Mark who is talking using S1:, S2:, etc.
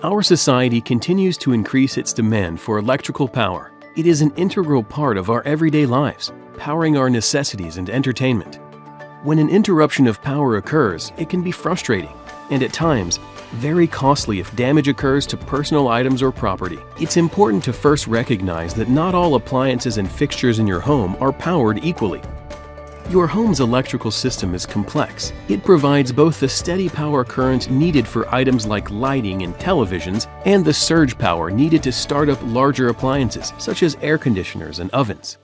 S1: Our society continues to increase its demand for electrical power. It is an integral part of our everyday lives, powering our necessities and entertainment. When an interruption of power occurs, it can be frustrating, and at times, very costly if damage occurs to personal items or property. It's important to first recognize that not all appliances and fixtures in your home are powered equally. Your home's electrical system is complex. It provides both the steady power current needed for items like lighting and televisions and the surge power needed to start up larger appliances, such as air conditioners and ovens.